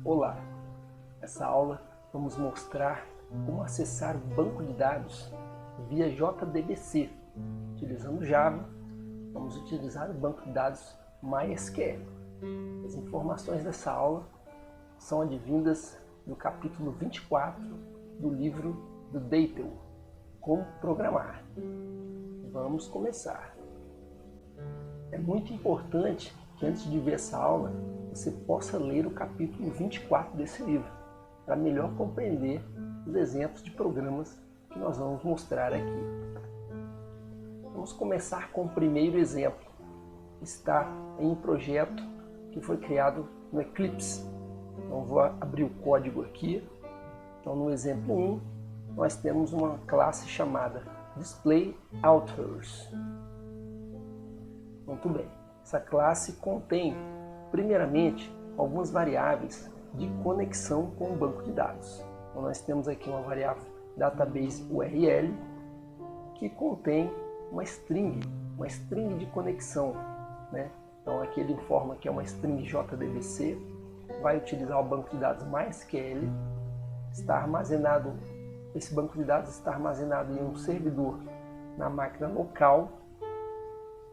Olá! Nessa aula vamos mostrar como acessar o banco de dados via JDBC. Utilizando Java, vamos utilizar o banco de dados MySQL. As informações dessa aula são advindas do capítulo 24 do livro do Datel, Como Programar. Vamos começar. É muito importante que antes de ver essa aula, você possa ler o capítulo 24 desse livro, para melhor compreender os exemplos de programas que nós vamos mostrar aqui. Vamos começar com o primeiro exemplo. Está em um projeto que foi criado no Eclipse. Então vou abrir o código aqui. Então no exemplo 1, nós temos uma classe chamada DisplayAuthors. Muito bem. Essa classe contém, primeiramente, algumas variáveis de conexão com o banco de dados. Então, nós temos aqui uma variável database URL que contém uma string de conexão, né? Então aqui ele informa que é uma string JDBC, vai utilizar o banco de dados MySQL, esse banco de dados está armazenado em um servidor na máquina local.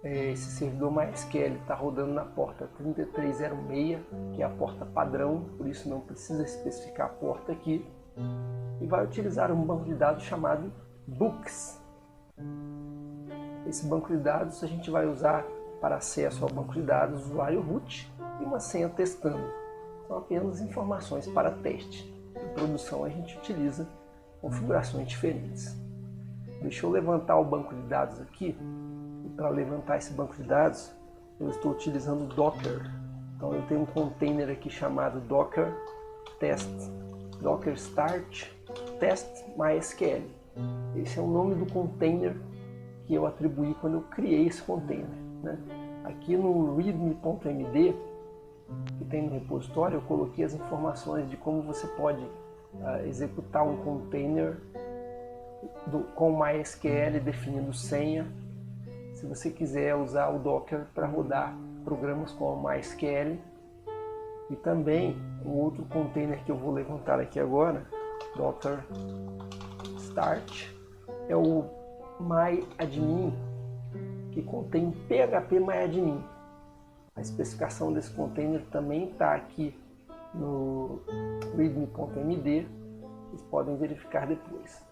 Esse servidor MySQL está rodando na porta 3306, que é a porta padrão, por isso não precisa especificar a porta aqui. E vai utilizar um banco de dados chamado Books. Esse banco de dados a gente vai usar para acesso ao banco de dados usuário root e uma senha testando. São apenas informações para teste. Em produção a gente utiliza configurações diferentes. Deixa eu levantar o banco de dados aqui. Para levantar esse banco de dados, eu estou utilizando o Docker. Então eu tenho um container aqui chamado Docker Test, Docker Start Test MySQL. Esse é o nome do container que eu atribuí quando eu criei esse container, né? Aqui no readme.md, que tem no repositório, eu coloquei as informações de como você pode executar um container com MySQL definindo senha. Se você quiser usar o Docker para rodar programas com MySQL. E também um outro container que eu vou levantar aqui agora, Docker Start, é o MyAdmin, que contém PHP MyAdmin. A especificação desse container também está aqui no readme.md, vocês podem verificar depois,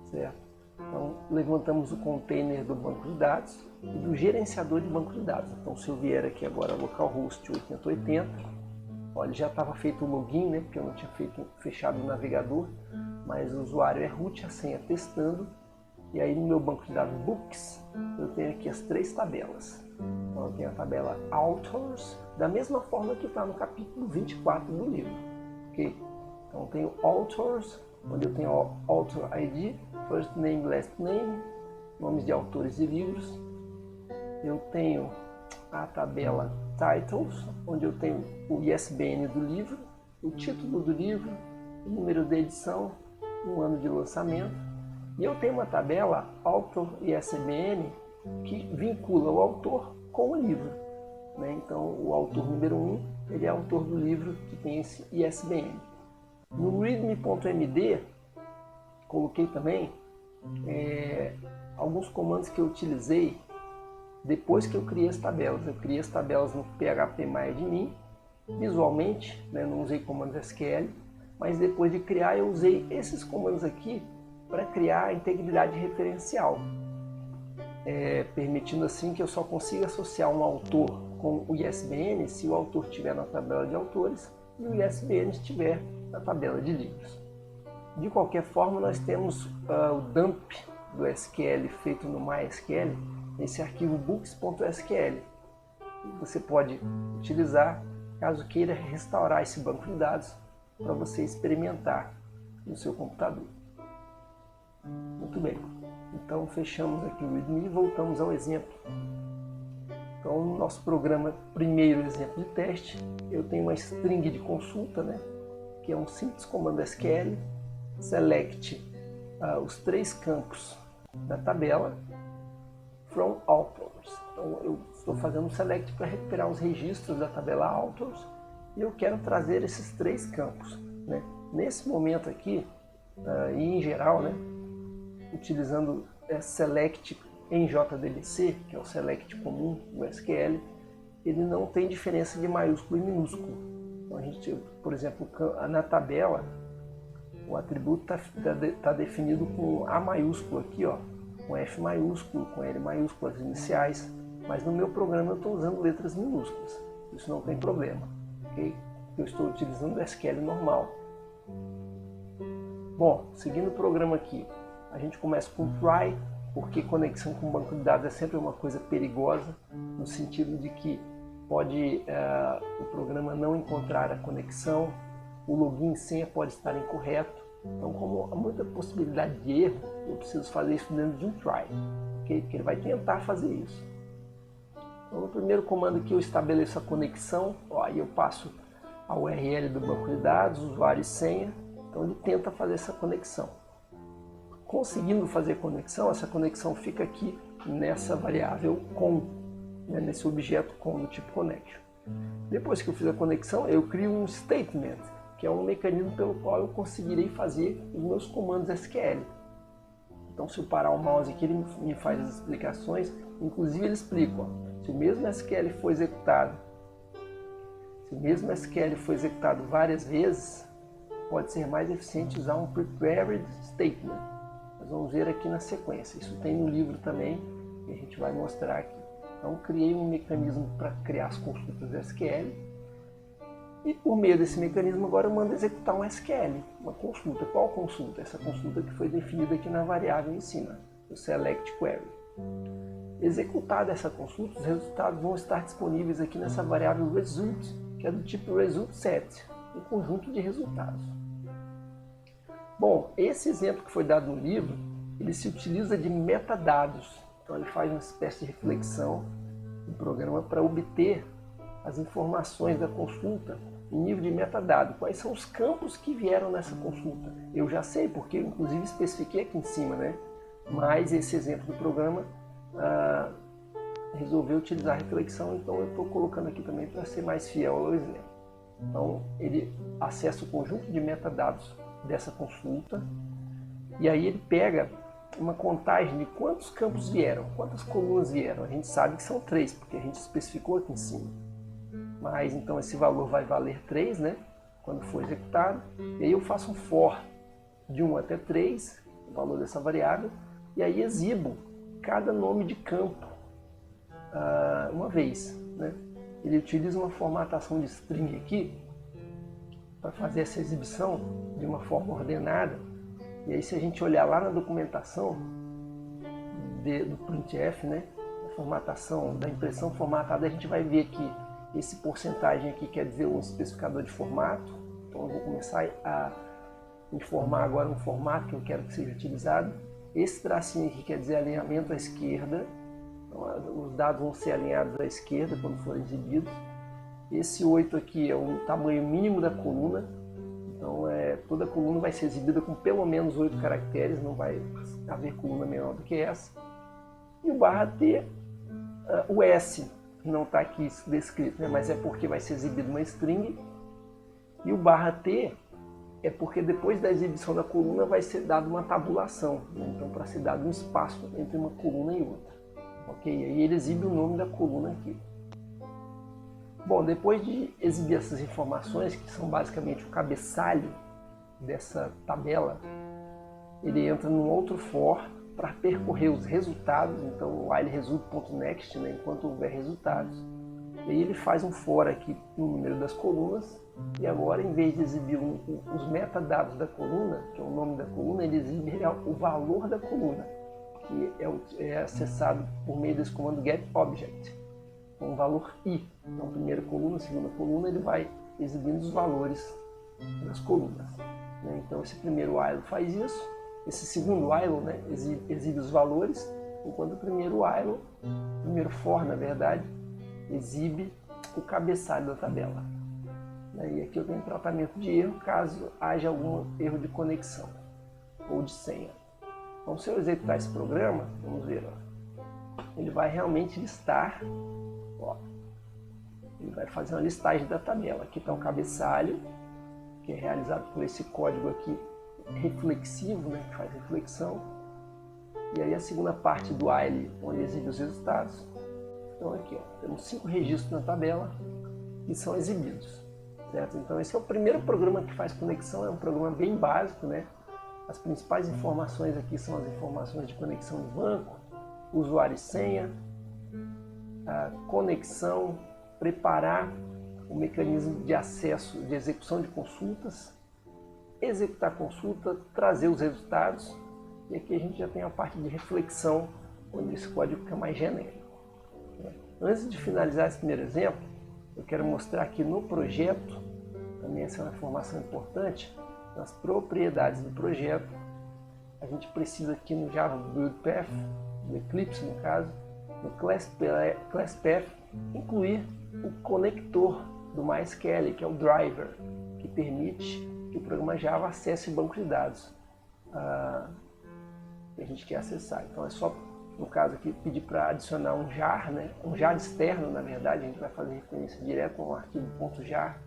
certo? Então, levantamos o container do banco de dados e do gerenciador de banco de dados. Então, se eu vier aqui agora localhost 8080, olha, já estava feito o login, né? Porque eu não tinha fechado o navegador, mas o usuário é root, a senha testando. E aí no meu banco de dados Books, eu tenho aqui as três tabelas. Então, eu tenho a tabela Authors, da mesma forma que está no capítulo 24 do livro. Okay? Então, eu tenho Authors, onde eu tenho Author ID, First Name, Last Name, nomes de autores de livros. Eu tenho a tabela Titles, onde eu tenho o ISBN do livro, o título do livro, o número de edição, o ano de lançamento. E eu tenho uma tabela Author ISBN que vincula o autor com o livro, né? Então o autor número 1, ele é autor do livro que tem esse ISBN. No readme.md, coloquei também alguns comandos que eu utilizei depois que eu criei as tabelas. Eu criei as tabelas no PHP MyAdmin, visualmente, né? Não usei comandos SQL, mas depois de criar eu usei esses comandos aqui para criar a integridade referencial, permitindo assim que eu só consiga associar um autor com o ISBN se o autor estiver na tabela de autores e o ISBN estiver na tabela de livros. De qualquer forma, nós temos o dump do SQL feito no MySQL, nesse arquivo books.sql. Você pode utilizar caso queira restaurar esse banco de dados para você experimentar no seu computador. Muito bem, então fechamos aqui o readme e voltamos ao exemplo. Então, no nosso programa, primeiro exemplo de teste, eu tenho uma string de consulta, né, que é um simples comando SQL, select os três campos da tabela from authors. Então eu estou fazendo um select para recuperar os registros da tabela authors e eu quero trazer esses 3 campos, né? Nesse momento aqui, e em geral, né, utilizando select em JDBC, que é o select comum do SQL, ele não tem diferença de maiúsculo e minúsculo. Então a gente, por exemplo, na tabela, o atributo está definido com A maiúsculo aqui, ó, com F maiúsculo, com L maiúsculo, as iniciais, mas no meu programa eu estou usando letras minúsculas. Isso não tem problema, ok? Eu estou utilizando o SQL normal. Bom, seguindo o programa aqui, a gente começa com try, porque conexão com banco de dados é sempre uma coisa perigosa, no sentido de que pode o programa não encontrar a conexão, o login e senha pode estar incorreto. Então, como há muita possibilidade de erro, eu preciso fazer isso dentro de um try, okay? Porque ele vai tentar fazer isso. Então, no primeiro comando aqui eu estabeleço a conexão, aí eu passo a URL do banco de dados, usuário e senha, então ele tenta fazer essa conexão. Conseguindo fazer a conexão, essa conexão fica aqui nessa variável com, né, nesse objeto com do tipo connection. Depois que eu fiz a conexão, eu crio um statement, que é um mecanismo pelo qual eu conseguirei fazer os meus comandos SQL. Então, se eu parar o mouse aqui, ele me faz as explicações, inclusive ele explica, ó, se o mesmo SQL for executado, várias vezes, pode ser mais eficiente usar um prepared statement. Nós vamos ver aqui na sequência. Isso tem no livro também, que a gente vai mostrar aqui. Então, criei um mecanismo para criar as consultas do SQL. E por meio desse mecanismo, agora eu mando executar um SQL, uma consulta. Qual consulta? Essa consulta que foi definida aqui na variável em cima, o select query. Executada essa consulta, os resultados vão estar disponíveis aqui nessa variável result, que é do tipo result set, um conjunto de resultados. Bom, esse exemplo que foi dado no livro, ele se utiliza de metadados. Então ele faz uma espécie de reflexão no programa para obter as informações da consulta em nível de metadado. Quais são os campos que vieram nessa consulta? Eu já sei, porque eu inclusive especifiquei aqui em cima, né? Mas esse exemplo do programa resolveu utilizar a reflexão, então eu estou colocando aqui também para ser mais fiel ao exemplo. Então ele acessa o conjunto de metadados dessa consulta e aí ele pega uma contagem de quantos campos vieram, quantas colunas vieram. A gente sabe que são 3, porque a gente especificou aqui em cima. Mas então esse valor vai valer 3, né? Quando for executado. E aí eu faço um for de 1 até 3, o valor dessa variável, e aí exibo cada nome de campo uma vez, né? Ele utiliza uma formatação de string aqui para fazer essa exibição de uma forma ordenada. E aí se a gente olhar lá na documentação do printf, né, a formatação da impressão formatada, a gente vai ver que esse porcentagem aqui quer dizer um especificador de formato. Então eu vou começar a informar agora um formato que eu quero que seja utilizado. Esse tracinho aqui quer dizer alinhamento à esquerda. Então, os dados vão ser alinhados à esquerda quando forem exibidos. Esse 8 aqui é o tamanho mínimo da coluna. Então toda coluna vai ser exibida com pelo menos 8 caracteres, não vai haver coluna menor do que essa. E o barra T, o S, que não está aqui descrito, né? Mas é porque vai ser exibido uma string. E o barra T é porque depois da exibição da coluna vai ser dada uma tabulação, né? Então para ser dado um espaço entre uma coluna e outra. Ok? E aí ele exibe o nome da coluna aqui. Bom, depois de exibir essas informações, que são basicamente o cabeçalho dessa tabela, ele entra num outro for para percorrer os resultados, então while result.next, né, enquanto houver resultados. E aí ele faz um for aqui no número das colunas, e agora em vez de exibir os metadados da coluna, que é o nome da coluna, ele exibe o valor da coluna, que é acessado por meio desse comando getObject, com um valor i. Então, primeira coluna, segunda coluna, ele vai exibindo os valores das colunas, né? Então, esse primeiro while faz isso, esse segundo while, né, exibe os valores, enquanto o primeiro while, o primeiro for, na verdade, exibe o cabeçalho da tabela. E aqui eu tenho tratamento de erro caso haja algum erro de conexão ou de senha. Então, se eu executar esse programa, vamos ver, ó, ele vai realmente listar, ó, ele vai fazer uma listagem da tabela. Aqui está o cabeçalho, que é realizado por esse código aqui reflexivo, né, que faz reflexão. E aí a segunda parte do while, onde exibe os resultados. Então aqui, ó, temos 5 registros na tabela que são exibidos. Certo? Então esse é o primeiro programa que faz conexão, é um programa bem básico, né? As principais informações aqui são as informações de conexão do banco, usuário e senha, a conexão, preparar o mecanismo de acesso, de execução de consultas, executar a consulta, trazer os resultados, e aqui a gente já tem a parte de reflexão, onde esse código fica mais genérico. Antes de finalizar esse primeiro exemplo, eu quero mostrar aqui no projeto, também essa é uma informação importante, nas propriedades do projeto, a gente precisa aqui no Java Build Path, no Eclipse no caso, no Class Path, incluir o conector do MySQL, que é o driver, que permite que o programa Java acesse o banco de dados que a gente quer acessar. Então é só, no caso aqui, pedir para adicionar um jar, né? Um jar externo, na verdade, a gente vai fazer referência direto a um arquivo .jar,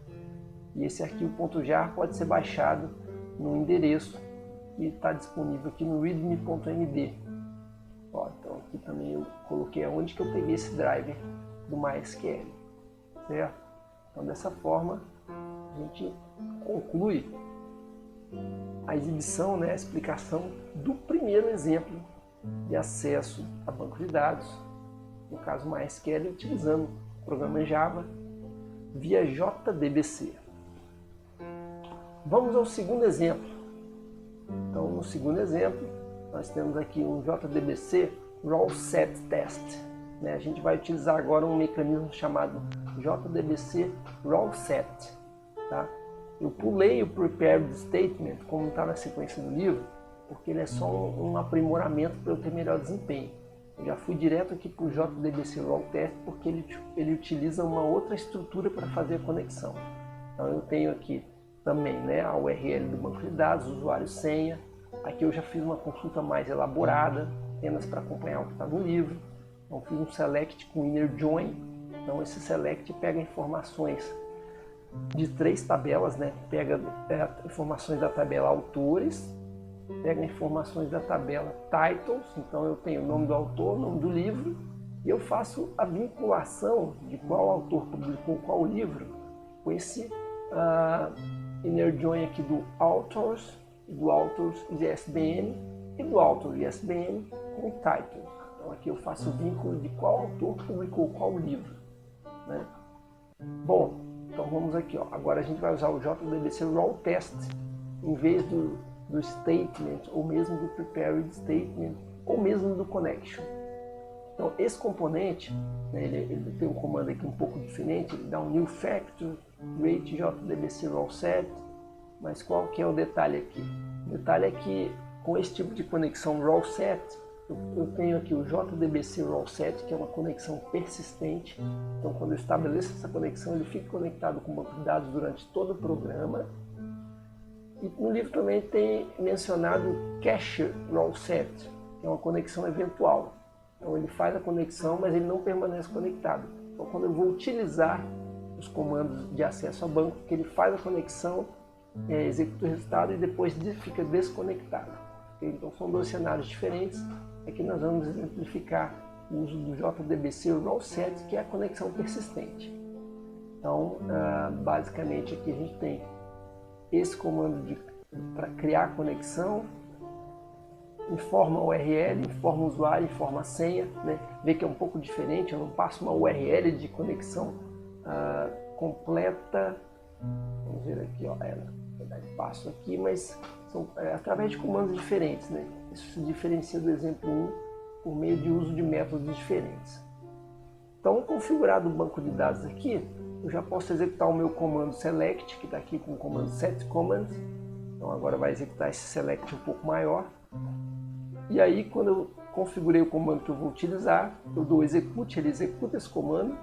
e esse arquivo .jar pode ser baixado no endereço que está disponível aqui no readme.md. Então aqui também eu coloquei onde que eu peguei esse driver do MySQL, certo? Então dessa forma a gente conclui a exibição, né, a explicação do primeiro exemplo de acesso a banco de dados, no caso MySQL, utilizando o programa Java via JDBC. Vamos ao segundo exemplo. Então, no segundo exemplo, nós temos aqui um JDBC Raw Set Test. Né? A gente vai utilizar agora um mecanismo chamado JDBC Raw Set. Tá? Eu pulei o Prepared Statement, como está na sequência do livro, porque ele é só um aprimoramento para eu ter melhor desempenho. Eu já fui direto aqui para o JDBC Raw Test, porque ele utiliza uma outra estrutura para fazer a conexão. Então, eu tenho aqui também, né, a URL do banco de dados, usuário e senha. Aqui eu já fiz uma consulta mais elaborada, apenas para acompanhar o que está no livro. Então fiz um select com inner join. Então esse select pega informações de 3 tabelas, né? Pega informações da tabela autores, pega informações da tabela titles. Então eu tenho o nome do autor, o nome do livro, e eu faço a vinculação de qual autor publicou qual livro com esse inner join aqui do authors ISBN e do author ISBN com o title. Então aqui eu faço o vínculo de qual autor publicou qual livro, né? Bom, então vamos aqui, ó. Agora a gente vai usar o JDBC Raw Test em vez do statement, ou mesmo do prepared statement, ou mesmo do connection. Então esse componente, né, ele tem um comando aqui um pouco diferente, ele dá um new factor, rate JDBC Raw Set, mas qual que é o detalhe aqui? O detalhe é que com esse tipo de conexão Raw Set, eu tenho aqui o JDBC Raw Set, que é uma conexão persistente. Então quando eu estabeleço essa conexão, ele fica conectado com o banco de dados durante todo o programa. E no livro também tem mencionado o Cache Raw Set, que é uma conexão eventual. Então ele faz a conexão, mas ele não permanece conectado. Então quando eu vou utilizar os comandos de acesso ao banco, que ele faz a conexão, executa o resultado e depois fica desconectado. Então são 2 cenários diferentes. Aqui nós vamos exemplificar o uso do JDBC Raw Set, que é a conexão persistente. Então basicamente aqui a gente tem esse comando para criar a conexão, informa a URL, informa o usuário, informa a senha, né? Vê que é um pouco diferente, eu não passo uma URL de conexão completa. Vamos ver aqui, ó, passo aqui, mas são através de comandos diferentes, né? Isso se diferencia do exemplo 1 por meio de uso de métodos diferentes. Então, configurado o banco de dados aqui, eu já posso executar o meu comando select, que está aqui com o comando setCommand. Então agora vai executar esse select um pouco maior. E aí, quando eu configurei o comando que eu vou utilizar, eu dou execute, ele executa esse comando.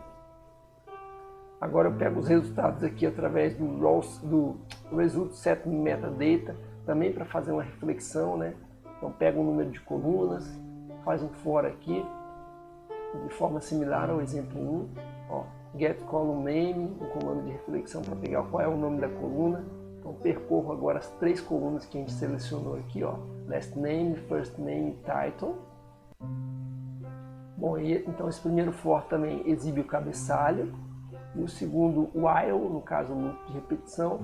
Agora eu pego os resultados aqui através do result set metadata, também para fazer uma reflexão, né? Então pego o número de colunas, faz um for aqui, de forma similar ao exemplo 1. Ó, get column name, um comando de reflexão para pegar qual é o nome da coluna. Então percorro agora as 3 colunas que a gente selecionou aqui, ó, last name, first name, title. Bom, então esse primeiro for também exibe o cabeçalho, e o segundo while, no caso o loop de repetição,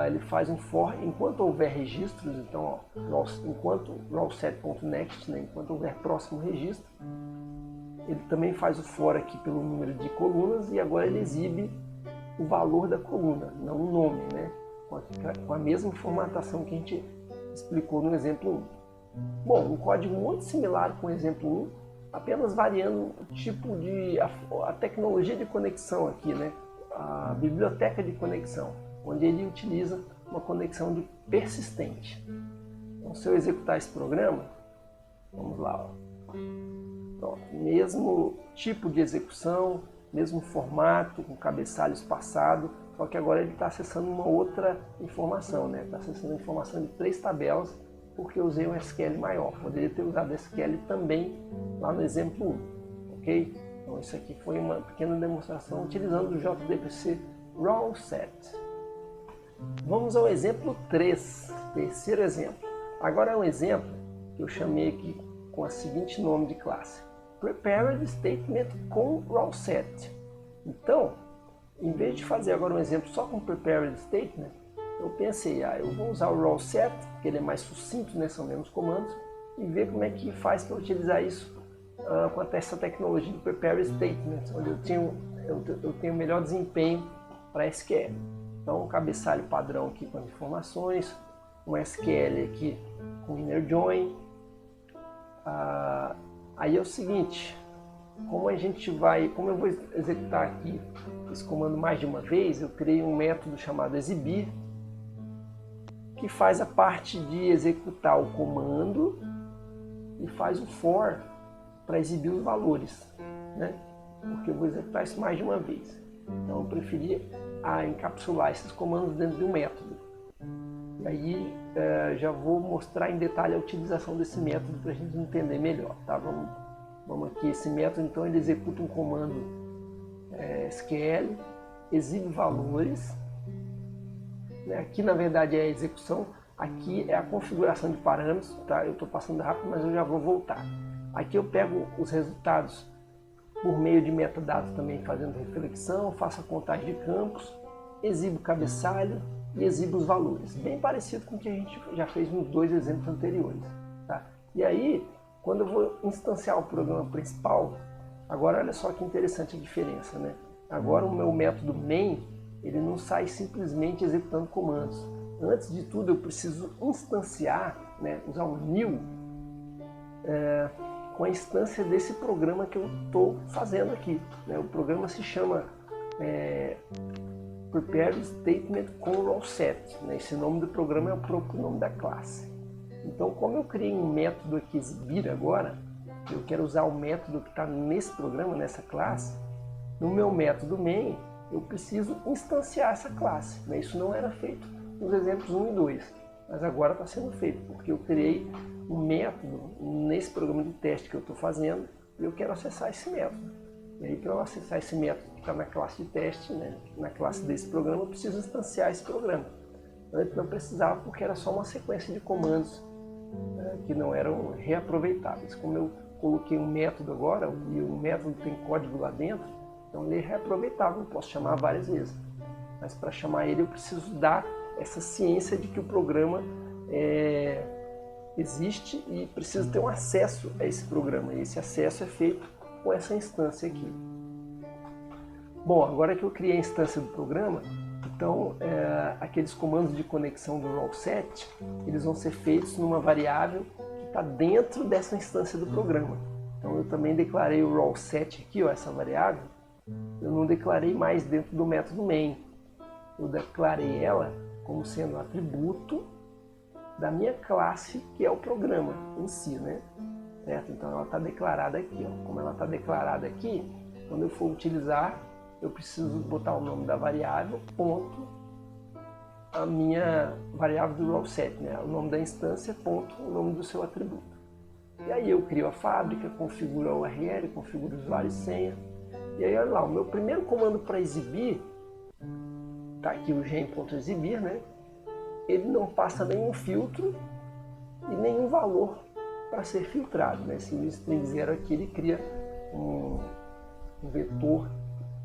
ele faz um for enquanto houver registros. Então, ó, enquanto rawset.next, né, enquanto houver próximo registro. Ele também faz o for aqui pelo número de colunas, e agora ele exibe o valor da coluna, não o nome, né, com a mesma formatação que a gente explicou no exemplo 1. Bom, um código muito similar com o exemplo 1, apenas variando o tipo de a tecnologia de conexão aqui, né, a biblioteca de conexão, onde ele utiliza uma conexão de persistente. Então, se eu executar esse programa, vamos lá, ó. Pronto, mesmo tipo de execução, mesmo formato, com cabeçalho espaçado, só que agora ele está acessando uma outra informação, né? Está acessando a informação de 3 tabelas, porque eu usei um SQL maior. Poderia ter usado SQL também lá no exemplo 1, ok? Então isso aqui foi uma pequena demonstração utilizando o JDBC Rawset. Vamos ao exemplo 3, terceiro exemplo. Agora é um exemplo que eu chamei aqui com o seguinte nome de classe: Prepared Statement com Rawset. Então, em vez de fazer agora um exemplo só com Prepared Statement, eu pensei, eu vou usar o Rawset, porque ele é mais sucinto, né, são menos comandos, e ver como é que faz para utilizar isso com essa tecnologia de Prepared Statement, onde eu tenho melhor desempenho para SQL. Então, um cabeçalho padrão aqui com as informações, um SQL aqui com inner join. Aí é o seguinte, como eu vou executar aqui esse comando mais de uma vez, eu criei um método chamado exibir, que faz a parte de executar o comando e faz o for para exibir os valores, né? Porque eu vou executar isso mais de uma vez. Então eu preferi encapsular esses comandos dentro de um método. E aí já vou mostrar em detalhe a utilização desse método para a gente entender melhor, tá? Vamos aqui, esse método então ele executa um comando SQL, exibe valores, né? Aqui na verdade é a execução, aqui é a configuração de parâmetros, tá? Eu estou passando rápido, mas eu já vou voltar. Aqui eu pego os resultados por meio de metadados também, fazendo reflexão, faço a contagem de campos, exibo o cabeçalho e exibo os valores. Bem parecido com o que a gente já fez nos 2 exemplos anteriores, tá? E aí, quando eu vou instanciar o programa principal, agora olha só que interessante a diferença, né? Agora o meu método main, ele não sai simplesmente executando comandos. Antes de tudo eu preciso instanciar, né, usar um new com a instância desse programa que eu estou fazendo aqui, né? O programa se chama Prepared Statement com Rawset, né? Esse nome do programa é o próprio nome da classe. Então, como eu criei um método aqui exibir agora, eu quero usar o método que está nesse programa, nessa classe. No meu método main, eu preciso instanciar essa classe, né? Isso não era feito nos exemplos 1 e 2, mas agora está sendo feito, porque eu criei um método nesse programa de teste que eu estou fazendo e eu quero acessar esse método. E aí, para eu acessar esse método que está na classe de teste, né, na classe desse programa, eu preciso instanciar esse programa. Antes não precisava, porque era só uma sequência de comandos que não eram reaproveitáveis. Como eu coloquei um método agora, e o método tem código lá dentro, então ele é reaproveitável, eu posso chamar várias vezes. Mas para chamar ele eu preciso dar essa ciência de que o programa existe e preciso ter um acesso a esse programa. E esse acesso é feito com essa instância aqui. Bom, agora que eu criei a instância do programa, então aqueles comandos de conexão do Rawset, eles vão ser feitos numa variável que está dentro dessa instância do programa. Então eu também declarei o Rawset aqui, ó, essa variável, eu não declarei mais dentro do método main. Eu declarei ela como sendo um atributo da minha classe, que é o programa em si, né? Certo? Então ela está declarada aqui, ó. Como ela está declarada aqui, quando eu for utilizar, eu preciso botar o nome da variável, ponto, a minha variável do Rawset, né? O nome da instância, ponto, o nome do seu atributo. E aí eu crio a fábrica, configuro a URL, configuro o usuário e senha, E aí, olha lá, o meu primeiro comando para exibir, tá aqui o gen.exibir, né? Ele não passa nenhum filtro e nenhum valor para ser filtrado, né? Esse string 0 aqui, ele cria um vetor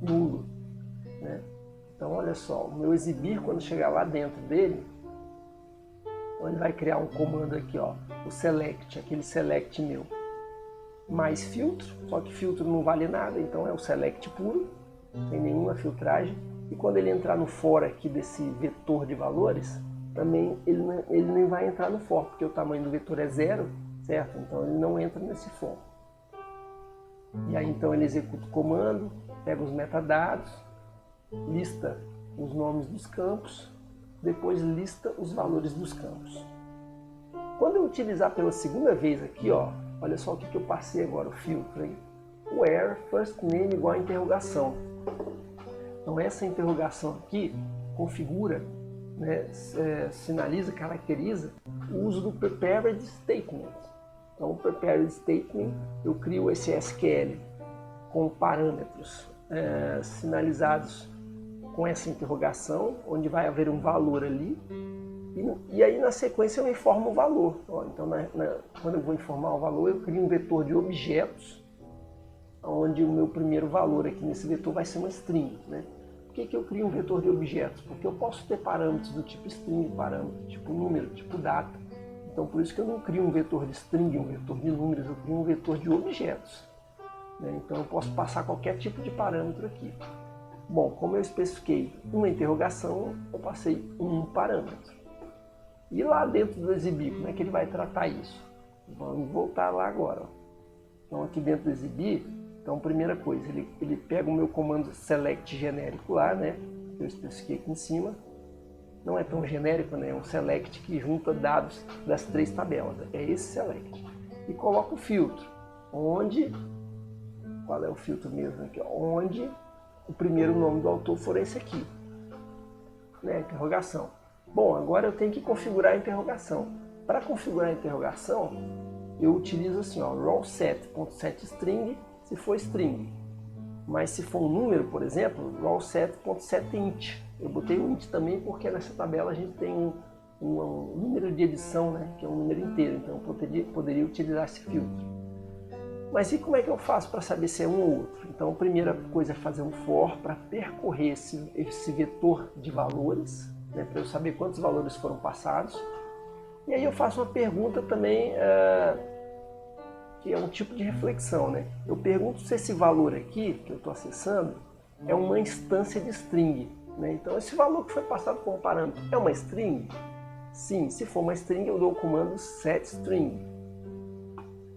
nulo, né? Então, olha só, o meu exibir, quando chegar lá dentro dele, então ele vai criar um comando aqui, ó, o select, aquele select meu, mais filtro, só que filtro não vale nada, então é o select puro, sem nenhuma filtragem. E quando ele entrar no for aqui desse vetor de valores, também ele nem vai entrar no for, porque o tamanho do vetor é 0, certo? Então ele não entra nesse for. E aí então ele executa o comando, pega os metadados, lista os nomes dos campos, depois lista os valores dos campos. Quando eu utilizar pela segunda vez aqui, ó, olha só o que eu passei agora, o filtro aí. Where first name igual a interrogação. Então essa interrogação aqui configura, né, sinaliza, caracteriza o uso do prepared statement. Então o prepared statement, eu crio esse SQL com parâmetros sinalizados com essa interrogação, onde vai haver um valor ali, e aí na sequência eu informo o valor. Ó, então quando eu vou informar o valor, eu crio um vetor de objetos, onde o meu primeiro valor aqui nesse vetor vai ser uma string, né? Por que eu crio um vetor de objetos? Porque eu posso ter parâmetros do tipo string, parâmetro tipo número, tipo data. Então por isso que eu não crio um vetor de string, um vetor de números, eu crio um vetor de objetos, né? Então eu posso passar qualquer tipo de parâmetro aqui. Bom, como eu especifiquei uma interrogação, eu passei um parâmetro. E lá dentro do exibir, como é que ele vai tratar isso? Vamos voltar lá agora. Então aqui dentro do exibir, então primeira coisa, ele pega o meu comando select genérico lá, né? Que eu especifiquei aqui em cima. Não é tão genérico, né? É um select que junta dados das 3 tabelas. É esse select. E coloca o filtro, onde... Qual é o filtro mesmo aqui? Onde o primeiro nome do autor for esse aqui, né? Interrogação. Bom, agora eu tenho que configurar a interrogação. Para configurar a interrogação, eu utilizo assim, ó, rowset.setString se for string. Mas se for um número, por exemplo, rowset.setInt. Eu botei o int também porque nessa tabela a gente tem um número de edição, né? Que é um número inteiro, então eu poderia utilizar esse filtro. Mas e como é que eu faço para saber se é um ou outro? Então a primeira coisa é fazer um for para percorrer esse vetor de valores, né, para eu saber quantos valores foram passados. E aí eu faço uma pergunta também, que é um tipo de reflexão, né? Eu pergunto se esse valor aqui, que eu estou acessando, é uma instância de string, né? Então esse valor que foi passado como parâmetro é uma string? Sim, se for uma string eu dou o comando setString.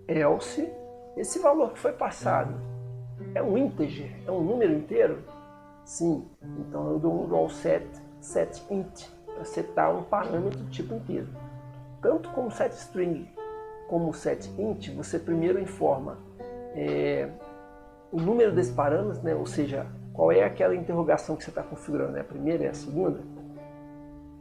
Else, esse valor que foi passado é um integer, é um número inteiro? Sim, então eu dou um rowset.setInt para setar um parâmetro tipo inteiro. Tanto como setString como setInt, você primeiro informa o número desse parâmetro, né? Ou seja, qual é aquela interrogação que você está configurando, é a primeira, é a segunda,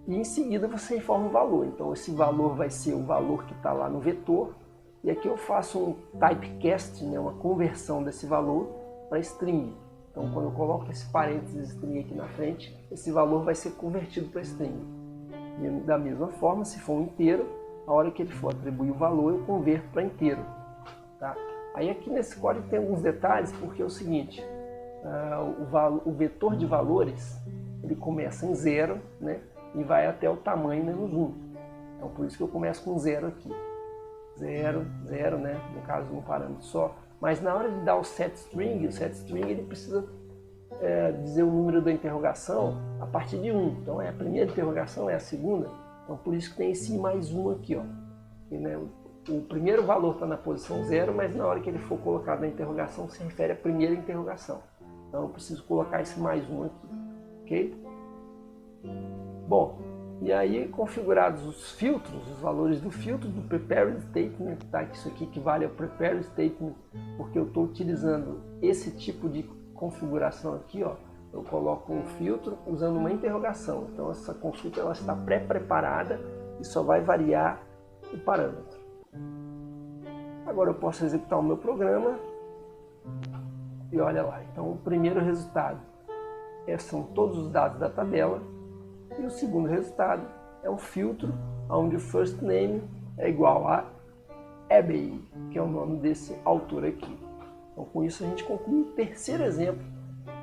e em seguida você informa o valor. Então esse valor vai ser o valor que está lá no vetor, e aqui eu faço um typecast, né? Uma conversão desse valor para string. Então quando eu coloco esse parênteses string aqui na frente, esse valor vai ser convertido para string. E da mesma forma, se for um inteiro, a hora que ele for atribuir o valor, eu converto para inteiro. Tá? Aí aqui nesse código tem alguns detalhes, porque é o seguinte, o vetor de valores, ele começa em 0, né, e vai até o tamanho menos 1. Então por isso que eu começo com 0 aqui. 0, 0, né, no caso um parâmetro só. Mas na hora de dar o setString ele precisa dizer o número da interrogação a partir de 1. Então é a primeira interrogação, é a segunda. Então por isso que tem esse mais 1 aqui, ó. E, né, o primeiro valor está na posição 0, mas na hora que ele for colocado na interrogação se refere à primeira interrogação. Então eu preciso colocar esse mais 1 aqui, ok? Bom, e aí configurados os filtros, os valores do filtro, do prepared statement, tá? Isso aqui equivale ao prepared statement, porque eu estou utilizando esse tipo de configuração aqui, ó. Eu coloco um filtro usando uma interrogação. Então essa consulta ela está pré-preparada e só vai variar o parâmetro. Agora eu posso executar o meu programa. E olha lá, então o primeiro resultado são todos os dados da tabela, e o segundo resultado é um filtro onde o first name é igual a Abbey, que é o nome desse autor aqui. Então, com isso a gente conclui o terceiro exemplo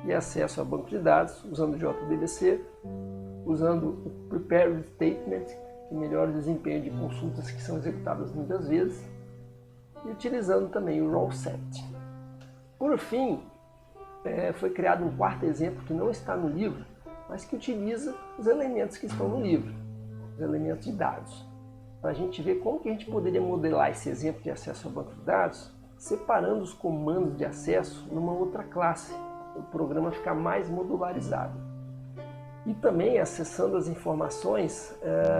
de acesso a banco de dados usando o JDBC, usando o Prepared Statement, que melhora o desempenho de consultas que são executadas muitas vezes, e utilizando também o Role Set. Por fim, foi criado um quarto exemplo que não está no livro, mas que utiliza os elementos que estão no livro, os elementos de dados. Para a gente ver como que a gente poderia modelar esse exemplo de acesso ao banco de dados, separando os comandos de acesso numa outra classe, o programa ficar mais modularizado. E também acessando as informações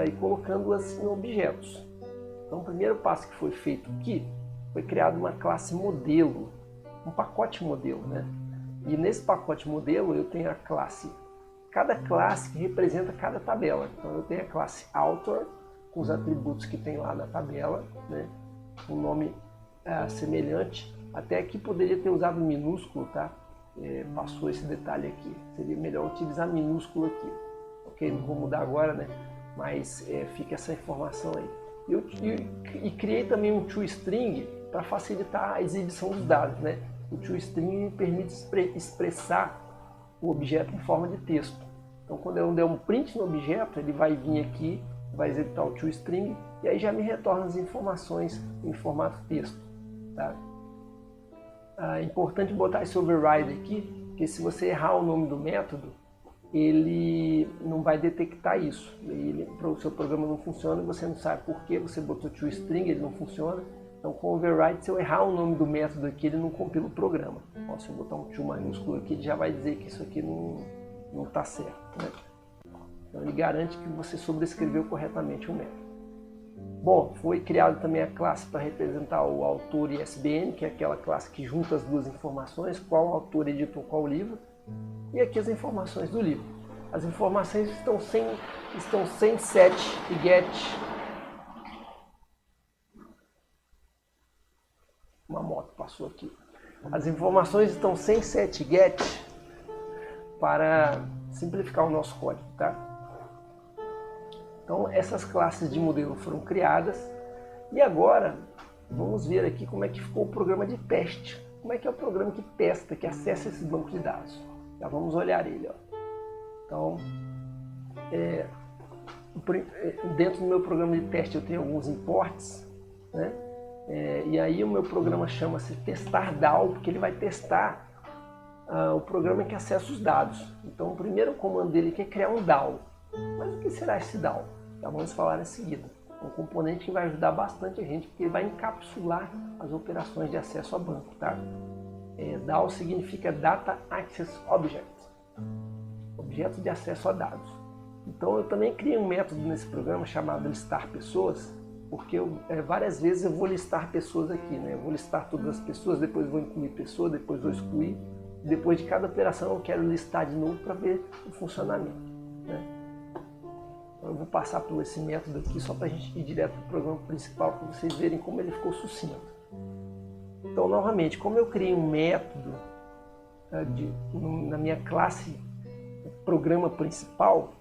e colocando-as em objetos. Então o primeiro passo que foi feito aqui foi criado uma classe modelo, um pacote modelo, né? E nesse pacote modelo eu tenho a classe, cada classe que representa cada tabela. Então eu tenho a classe Author, com os atributos que tem lá na tabela, né? Um nome semelhante. Até aqui poderia ter usado minúsculo, tá? Passou esse detalhe aqui. Seria melhor utilizar minúsculo aqui. Ok? Não vou mudar agora, né? Mas fica essa informação aí. E criei também um toString para facilitar a exibição dos dados, né? O toString permite expressar o objeto em forma de texto. Então, quando eu der um print no objeto, ele vai vir aqui, vai executar o toString e aí já me retorna as informações em formato texto. Tá? É importante botar esse override aqui, porque se você errar o nome do método, ele não vai detectar isso. O seu programa não funciona e você não sabe por que você botou toString, ele não funciona. Então, com o override, se eu errar o nome do método aqui, ele não compila o programa. Ó, se eu botar um to maiúsculo aqui, ele já vai dizer que isso aqui não está certo. Né? Então, ele garante que você sobrescreveu corretamente o método. Bom, foi criado também a classe para representar o autor e ISBN, que é aquela classe que junta as duas informações, qual autor editou qual livro, e aqui as informações do livro. As informações estão sem set e get. Uma moto passou aqui. As informações estão sem set e get para simplificar o nosso código, tá? Então, essas classes de modelo foram criadas e agora vamos ver aqui como é que ficou o programa de teste. Como é que é o programa que testa, que acessa esse banco de dados. Já vamos olhar ele. Ó. Então, dentro do meu programa de teste eu tenho alguns imports, né? E aí o meu programa chama-se testar DAO, porque ele vai testar o programa que acessa os dados. Então, o primeiro comando dele é criar um DAO. Mas o que será esse DAO? Já vamos falar em seguida. Um componente que vai ajudar bastante a gente, porque ele vai encapsular as operações de acesso a banco. Tá? DAO significa Data Access Object, objeto de acesso a dados. Então, eu também criei um método nesse programa chamado listar pessoas, porque várias vezes eu vou listar pessoas aqui, né? Eu vou listar todas as pessoas, depois vou incluir pessoa, depois vou excluir. Depois de cada operação eu quero listar de novo para ver o funcionamento. Né? Então, eu vou passar por esse método aqui só para a gente ir direto para o programa principal, para vocês verem como ele ficou sucinto. Então, novamente, como eu criei um método na minha classe programa principal,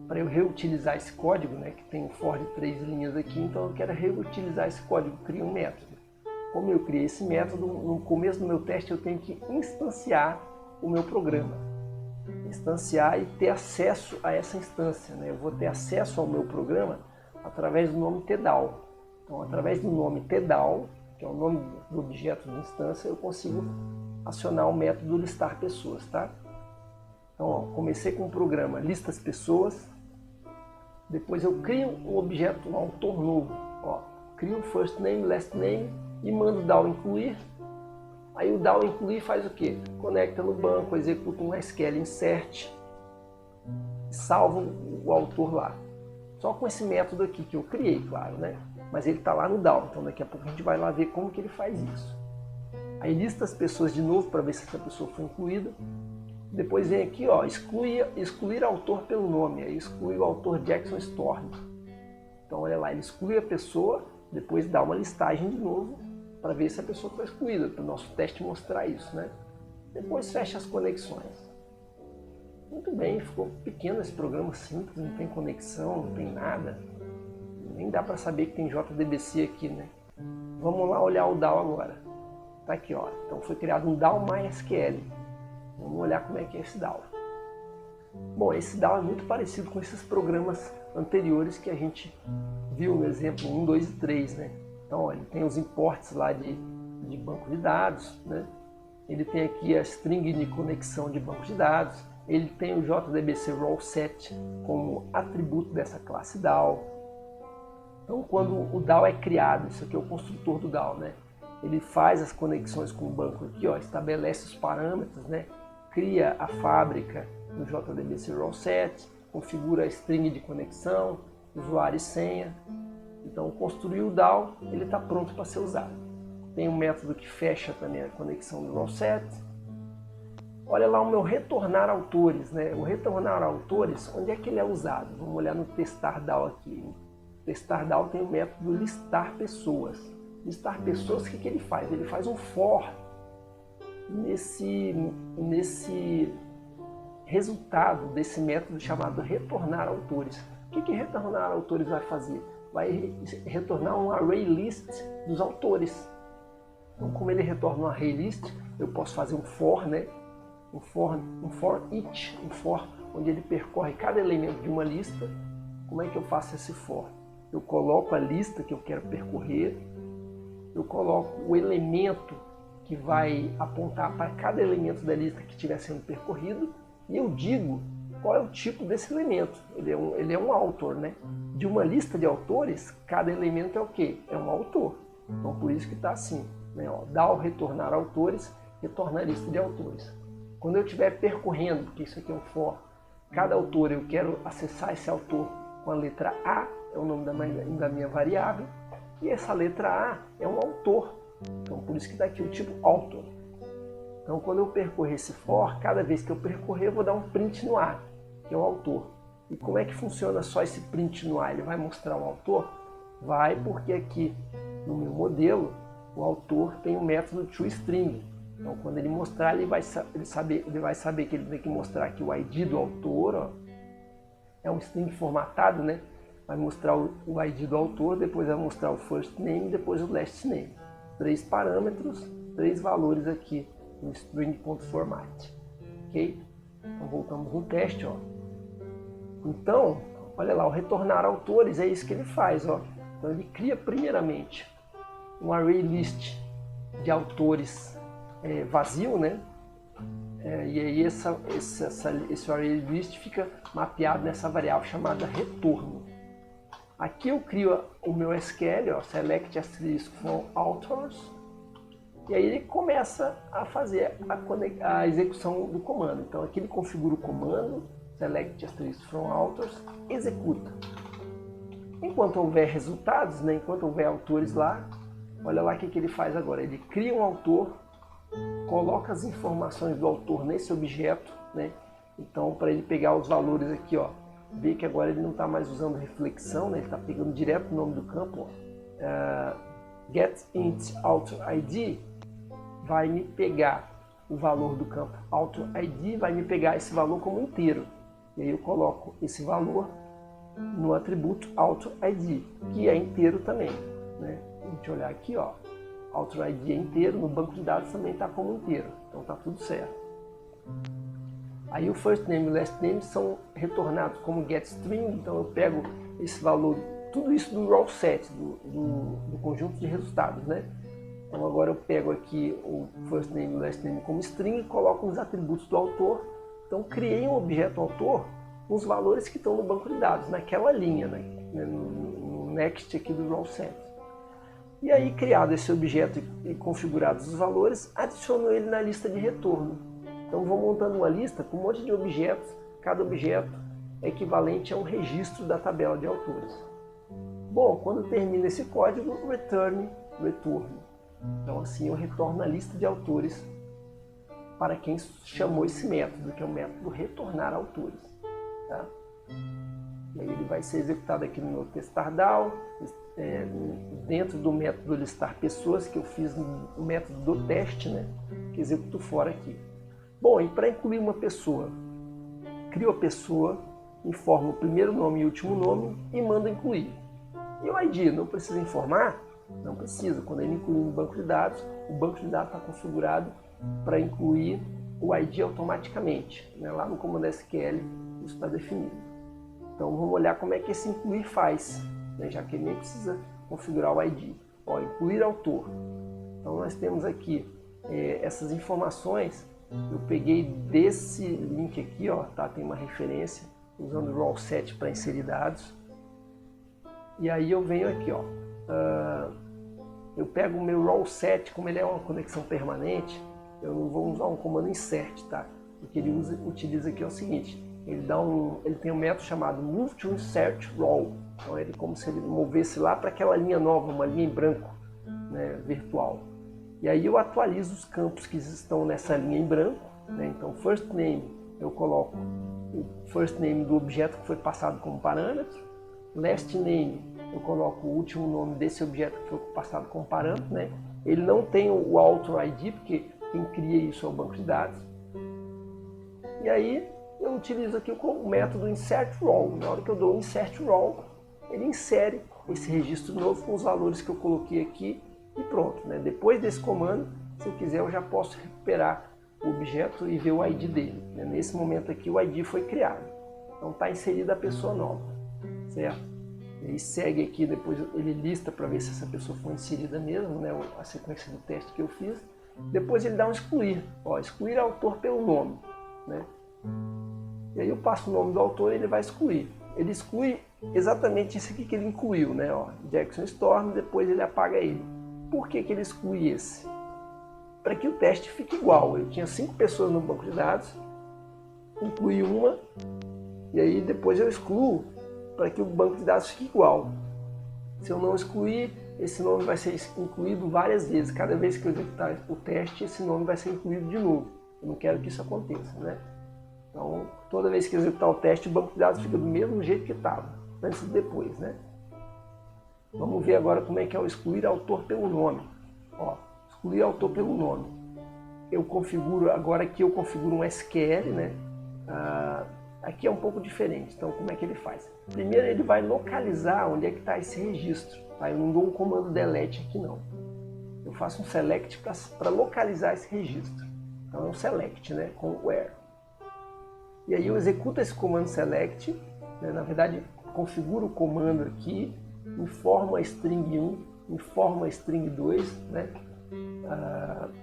para eu reutilizar esse código, né, que tem um for de 3 linhas aqui, então eu quero reutilizar esse código, crio um método. Como eu criei esse método, no começo do meu teste eu tenho que instanciar o meu programa. Instanciar e ter acesso a essa instância. Né? Eu vou ter acesso ao meu programa através do nome tdal. Então, através do nome tdal, que é o nome do objeto de instância, eu consigo acionar o método listar pessoas. Tá? Então, ó, comecei com o programa listas pessoas. Depois eu crio um objeto, um autor novo. Ó, crio first name, last name e mando DAO incluir. Aí o DAO incluir faz o quê? Conecta no banco, executa um SQL insert, salva o autor lá. Só com esse método aqui que eu criei, claro, né? Mas ele está lá no DAO, então daqui a pouco a gente vai lá ver como que ele faz isso. Aí lista as pessoas de novo para ver se essa pessoa foi incluída. Depois vem aqui, ó, excluir autor pelo nome, aí exclui o autor Jackson Storm. Então olha lá, ele exclui a pessoa, depois dá uma listagem de novo para ver se a pessoa foi excluída, para o nosso teste mostrar isso, né? Depois fecha as conexões. Muito bem, ficou pequeno esse programa, simples, não tem conexão, não tem nada. Nem dá para saber que tem JDBC aqui, né? Vamos lá olhar o DAO agora. Tá aqui, ó. Então foi criado um DAO MySQL. Vamos olhar como é que é esse DAO. Bom, esse DAO é muito parecido com esses programas anteriores que a gente viu no exemplo 1, 2 e 3, né? Então, ó, ele tem os imports lá de banco de dados, né? Ele tem aqui a string de conexão de banco de dados. Ele tem o JDBC Role Set como atributo dessa classe DAO. Então, quando o DAO é criado, isso aqui é o construtor do DAO, né? Ele faz as conexões com o banco aqui, ó, estabelece os parâmetros, né? Cria a fábrica no JDBC Role Set, configura a string de conexão, usuário e senha. Então, construiu o DAO, ele está pronto para ser usado. Tem um método que fecha também a conexão do Role Set. Olha lá o meu retornar autores, né? O retornar autores, onde é que ele é usado? Vamos olhar no testar DAO aqui. No testar DAO tem o método listar pessoas. Listar pessoas, o que ele faz? Ele faz um for nesse resultado desse método chamado retornar autores. O que retornar autores vai fazer? Vai retornar um array list dos autores. Então, como ele retorna um array list, eu posso fazer um for, né? Um for each, um for onde ele percorre cada elemento de uma lista. Como é que eu faço esse for? Eu coloco a lista que eu quero percorrer, eu coloco o elemento que vai apontar para cada elemento da lista que estiver sendo percorrido e eu digo qual é o tipo desse elemento. Ele é um autor, né? De uma lista de autores, cada elemento é o quê? É um autor. Então por isso que está assim, né? DAO retornar autores, retorna a lista de autores. Quando eu estiver percorrendo, porque isso aqui é um for, cada autor eu quero acessar esse autor com a letra A, é o nome da minha variável, e essa letra A é um autor. Então por isso que está aqui o tipo author. Então quando eu percorrer esse for, cada vez que eu percorrer eu vou dar um print no A, que é o autor. E como é que funciona só esse print no A? Ele vai mostrar o autor? Vai, porque aqui no meu modelo o autor tem o método toString. Então quando ele mostrar, ele vai saber que ele tem que mostrar aqui o ID do autor, ó. É um string formatado, né? Vai mostrar o ID do autor, depois vai mostrar o first name, depois o last name. 3 parâmetros, 3 valores aqui no string.format. Ok? Então voltamos no teste, ó. Então, olha lá, o retornar autores é isso que ele faz, ó. Então ele cria primeiramente um array list de autores vazio, né? E aí esse array list fica mapeado nessa variável chamada retorno. Aqui eu crio o meu SQL, ó, select asterisk from authors, e aí ele começa a fazer a execução do comando. Então aqui ele configura o comando, select asterisk from authors, executa. Enquanto houver resultados, né, enquanto houver autores lá, olha lá o que ele faz agora. Ele cria um autor, coloca as informações do autor nesse objeto, né? Então para ele pegar os valores aqui, ó, ver que agora ele não está mais usando reflexão, né? Ele está pegando direto o nome do campo, getIntAuthorID vai me pegar o valor do campo AuthorID, vai me pegar esse valor como inteiro. E aí eu coloco esse valor no atributo AuthorID, que é inteiro também, né? A gente olhar aqui, ó, AuthorID é inteiro, no banco de dados também está como inteiro, então está tudo certo. Aí o first name e o last name são retornados como getString, então eu pego esse valor, tudo isso do raw set, do conjunto de resultados, né? Então agora eu pego aqui o first name e o last name como string e coloco os atributos do autor. Então criei um objeto autor com os valores que estão no banco de dados, naquela linha, né? No next aqui do raw set. E aí, criado esse objeto e configurados os valores, adiciono ele na lista de retorno. Então vou montando uma lista com um monte de objetos, cada objeto é equivalente a um registro da tabela de autores. Bom, quando termina esse código, return, retorno. Então assim eu retorno a lista de autores para quem chamou esse método, que é o método retornar autores. Tá? E aí ele vai ser executado aqui no meu testar DAO, dentro do método listar pessoas, que eu fiz no método do teste, né? Que executo fora aqui. Bom, e para incluir uma pessoa, crio a pessoa, informo o primeiro nome e o último nome e mando incluir. E o ID, não precisa informar? Não precisa. Quando ele incluir no banco de dados, o banco de dados está configurado para incluir o ID automaticamente. Né? Lá no comando SQL isso está definido. Então vamos olhar como é que esse incluir faz, né? Já que ele nem precisa configurar o ID. Ó, incluir autor. Então nós temos aqui essas informações. Eu peguei desse link aqui, ó, tá? Tem uma referência usando o role set para inserir dados. E aí eu venho aqui, ó, eu pego o meu role set, como ele é uma conexão permanente, eu não vou usar um comando insert, tá? O que ele utiliza aqui é o seguinte, ele tem um método chamado move to insert role. Então ele é como se ele movesse lá para aquela linha nova, uma linha em branco, né, virtual. E aí eu atualizo os campos que estão nessa linha em branco, né? Então first name, eu coloco o first name do objeto que foi passado como parâmetro. Last name, eu coloco o último nome desse objeto que foi passado como parâmetro, né? Ele não tem o author ID, porque quem cria isso é o banco de dados. E aí eu utilizo aqui o método insert role. Na hora que eu dou insert role, ele insere esse registro novo com os valores que eu coloquei aqui e pronto, né? Depois desse comando, se eu quiser, eu já posso recuperar o objeto e ver o ID dele, né? Nesse momento aqui o ID foi criado, então está inserida a pessoa nova, certo? Ele segue aqui, depois ele lista para ver se essa pessoa foi inserida mesmo, né? A sequência do teste que eu fiz. Depois ele dá um excluir, ó, excluir autor pelo nome, né? E aí eu passo o nome do autor e ele vai excluir. Ele exclui exatamente isso aqui que ele incluiu, né? Ó, Jackson Storm, depois ele apaga ele. Por que ele exclui esse? Para que o teste fique igual. Eu tinha 5 pessoas no banco de dados, incluí uma, e aí depois eu excluo para que o banco de dados fique igual. Se eu não excluir, esse nome vai ser incluído várias vezes. Cada vez que eu executar o teste, esse nome vai ser incluído de novo. Eu não quero que isso aconteça, né? Então, toda vez que eu executar o teste, o banco de dados fica do mesmo jeito que estava, antes e depois, né? Vamos ver agora como é que é o excluir autor pelo nome. Ó, excluir autor pelo nome. Eu configuro, agora aqui eu configuro um SQL, né? Aqui é um pouco diferente, então como é que ele faz? Primeiro ele vai localizar onde é que está esse registro, tá? Eu não dou um comando delete aqui não. Eu faço um select para localizar esse registro. Então é um select, né? Com where. E aí eu executo esse comando select, né? Na verdade configuro o comando aqui, informo a string 1, informo a string 2, né?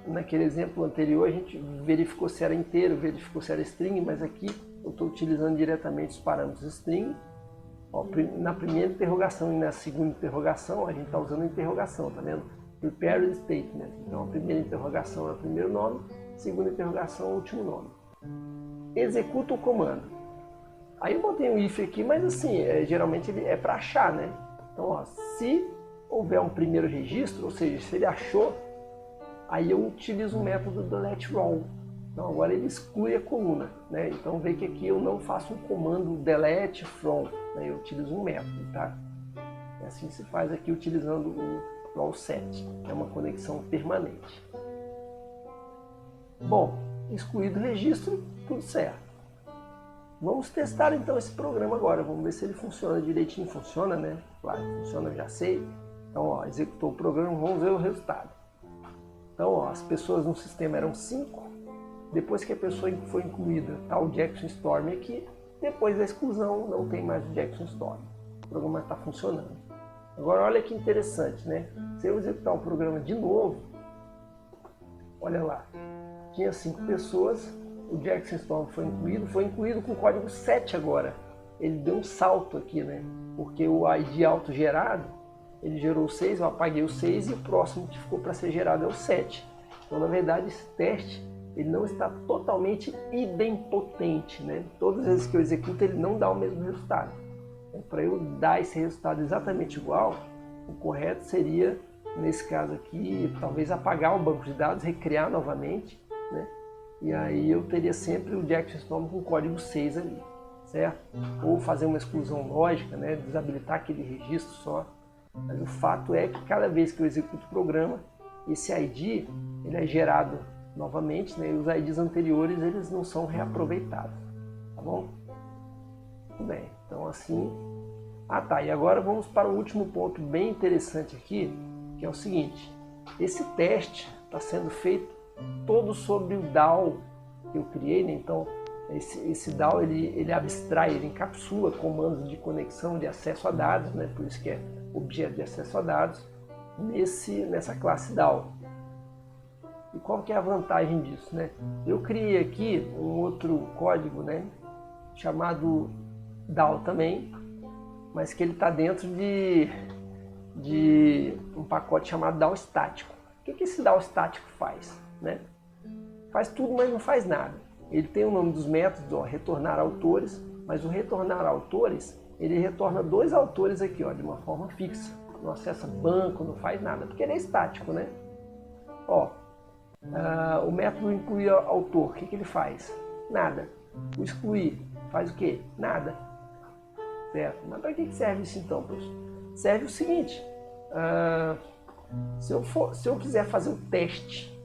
Naquele exemplo anterior a gente verificou se era inteiro, verificou se era string, mas aqui eu estou utilizando diretamente os parâmetros string. Ó, na primeira interrogação e na segunda interrogação a gente está usando interrogação, tá vendo? Prepared statement. Então a primeira interrogação é o primeiro nome, a segunda interrogação é o último nome. Executa o comando. Aí eu botei um if aqui, mas assim, geralmente ele é para achar, né? Então, ó, se houver um primeiro registro, ou seja, se ele achou, aí eu utilizo o método delete role. Então agora ele exclui a coluna, né? Então vê que aqui eu não faço um comando delete from, né? Eu utilizo um método, tá? E assim se faz aqui utilizando o role set, que é uma conexão permanente. Bom, excluído o registro, tudo certo. Vamos testar então esse programa agora, vamos ver se ele funciona direitinho. Funciona, né? Claro, funciona, eu já sei. Então, ó, executou o programa, vamos ver o resultado. Então, ó, as pessoas no sistema eram 5. Depois que a pessoa foi incluída, está o Jackson Storm aqui. Depois da exclusão, não tem mais o Jackson Storm. O programa está funcionando. Agora, olha que interessante, né? Se eu executar o programa de novo, olha lá. Tinha 5 pessoas, o Jackson Storm foi incluído com o código 7 agora. Ele deu um salto aqui, né? Porque o ID autogerado, ele gerou o 6, eu apaguei o 6 e o próximo que ficou para ser gerado é o 7. Então, na verdade, esse teste ele não está totalmente idempotente, né? Todas as vezes que eu executo, ele não dá o mesmo resultado. Então, para eu dar esse resultado exatamente igual, o correto seria, nesse caso aqui, talvez apagar o banco de dados, recriar novamente, né? E aí eu teria sempre o Jackson Storm com o código 6 ali, certo? Ou fazer uma exclusão lógica, né? Desabilitar aquele registro só. Mas o fato é que cada vez que eu executo o programa, esse ID ele é gerado novamente, né? E os IDs anteriores eles não são reaproveitados, tá bom? Muito bem, então assim... Ah tá, e agora vamos para o último ponto bem interessante aqui, que é o seguinte: esse teste está sendo feito todo sobre o DAO que eu criei, né? Então esse DAO ele abstrai, ele encapsula comandos de conexão, de acesso a dados, né? Por isso que é objeto de acesso a dados, nessa classe DAO. E qual que é a vantagem disso, né? Eu criei aqui um outro código, né, chamado DAO também, mas que ele está dentro de um pacote chamado DAO estático. O que esse DAO estático faz, né? Faz tudo, mas não faz nada. Ele tem o nome dos métodos, ó, retornar autores, mas o retornar autores, ele retorna 2 autores aqui, ó, de uma forma fixa. Não acessa banco, não faz nada, porque ele é estático, né? Ó, o método incluir autor, o que ele faz? Nada. O excluir faz o quê? Nada. Certo? Mas para que serve isso então, professor? Serve o seguinte: se eu quiser fazer o teste,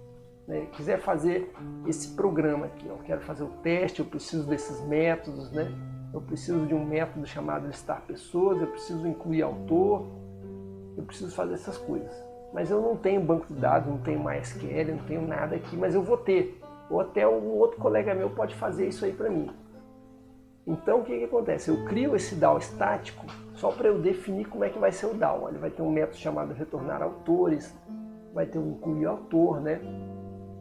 né, quiser fazer esse programa aqui, eu quero fazer o teste, eu preciso desses métodos, né? Eu preciso de um método chamado listar pessoas, eu preciso incluir autor, eu preciso fazer essas coisas. Mas eu não tenho banco de dados, não tenho MySQL, não tenho nada aqui, mas eu vou ter. Ou até um outro colega meu pode fazer isso aí para mim. Então o que acontece? Eu crio esse DAO estático só para eu definir como é que vai ser o DAO. Ele vai ter um método chamado retornar autores, vai ter um incluir autor, né?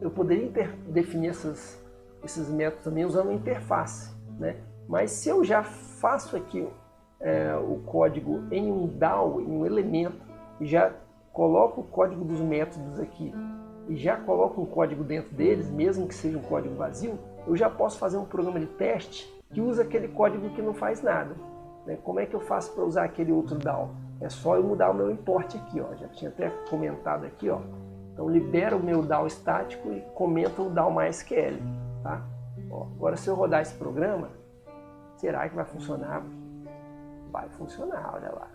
Eu poderia definir esses métodos também usando uma interface, né? Mas se eu já faço aqui o código em um DAO, em um elemento, e já coloco o código dos métodos aqui, e já coloco um código dentro deles, mesmo que seja um código vazio, eu já posso fazer um programa de teste que usa aquele código que não faz nada, né? Como é que eu faço para usar aquele outro DAO? É só eu mudar o meu import aqui, ó. Já tinha até comentado aqui, ó. Então libera o meu DAO estático e comenta o DAO MySQL, tá? Ó, agora se eu rodar esse programa, será que vai funcionar? Vai funcionar, olha lá.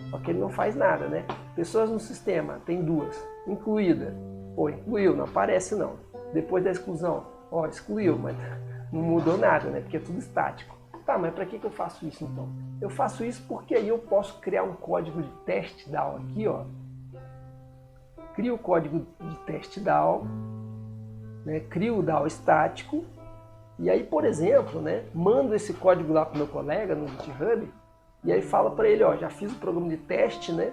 Só que ele não faz nada, né? Pessoas no sistema, tem 2. Incluída. Pô, incluiu, não aparece não. Depois da exclusão, ó, excluiu, mas não mudou nada, né? Porque é tudo estático. Tá, mas para que eu faço isso então? Eu faço isso porque aí eu posso criar um código de teste DAO aqui, ó. Crio o código de teste DAO, né? Crio o DAO estático. E aí, por exemplo, né, mando esse código lá para o meu colega no GitHub e aí fala para ele, ó, já fiz o programa de teste, né?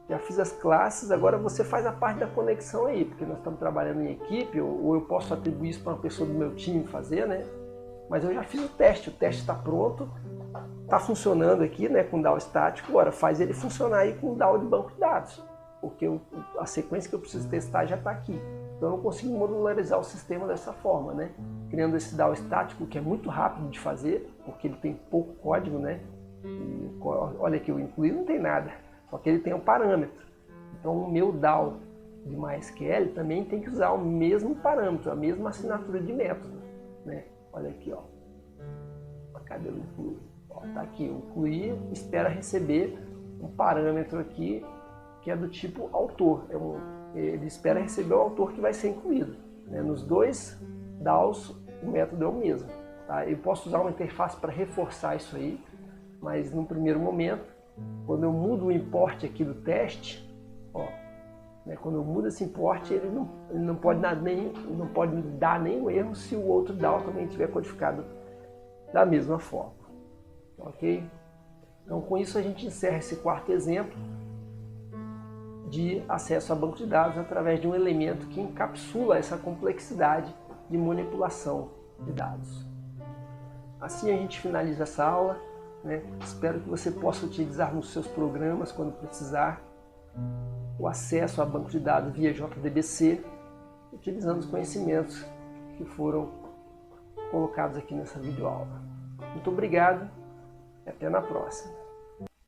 Já fiz as classes, agora você faz a parte da conexão aí, porque nós estamos trabalhando em equipe, ou eu posso atribuir isso para uma pessoa do meu time fazer, né? Mas eu já fiz o teste está pronto, está funcionando aqui, né, com DAO estático, agora faz ele funcionar aí com DAO de banco de dados, porque a sequência que eu preciso testar já está aqui. Então eu consigo modularizar o sistema dessa forma, né? Criando esse DAO estático, que é muito rápido de fazer, porque ele tem pouco código, né? E, olha aqui, o incluir não tem nada, só que ele tem um parâmetro. Então o meu DAO de MySQL também tem que usar o mesmo parâmetro, a mesma assinatura de método, né? Olha aqui, ó. Cadê o incluir? Ó, tá aqui, o incluir espera receber um parâmetro aqui que é do tipo autor. Ele espera receber o autor que vai ser incluído, né? Nos 2 DAOs o método é o mesmo, tá? Eu posso usar uma interface para reforçar isso aí, mas no primeiro momento, quando eu mudo o import aqui do teste, ó, né, quando eu mudo esse import, ele não pode dar nenhum erro se o outro DAO também estiver codificado da mesma forma, ok? Então com isso a gente encerra esse 4º exemplo de acesso a banco de dados através de um elemento que encapsula essa complexidade de manipulação de dados. Assim a gente finaliza essa aula, né? Espero que você possa utilizar nos seus programas quando precisar o acesso a banco de dados via JDBC, utilizando os conhecimentos que foram colocados aqui nessa videoaula. Muito obrigado e até na próxima.